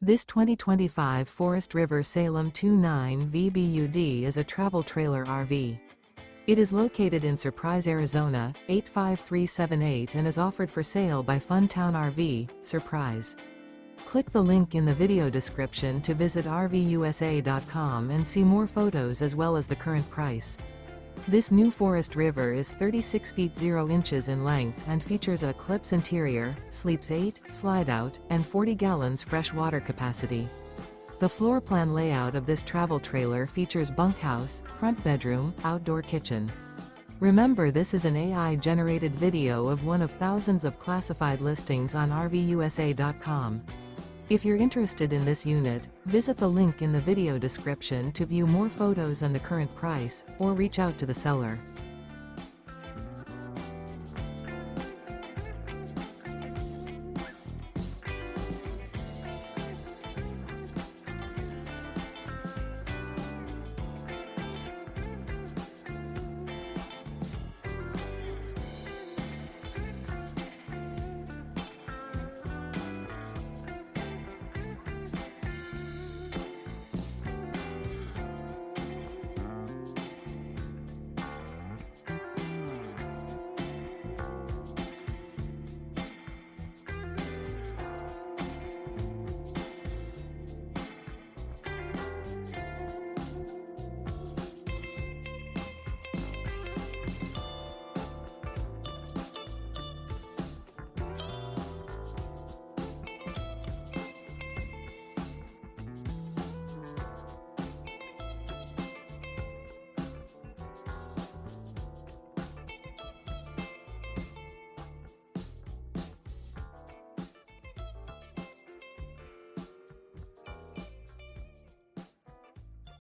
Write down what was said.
This 2025 Forest River Salem 29 VBUD is a travel trailer RV. It is located in Surprise, Arizona, 85378 and is offered for sale by Funtown RV, Surprise. Click the link in the video description to visit RVUSA.com and see more photos as well as the current price. This new Forest River is 36 feet 0 inches in length and features a ECLIPSE interior, sleeps 8, Slideout, and 40 gallons fresh water capacity. The floor plan layout of this travel trailer features bunkhouse, front bedroom, outdoor kitchen. Remember, this is an AI-generated video of one of thousands of classified listings on RVUSA.com. If you're interested in this unit, visit the link in the video description to view more photos and the current price, or reach out to the seller.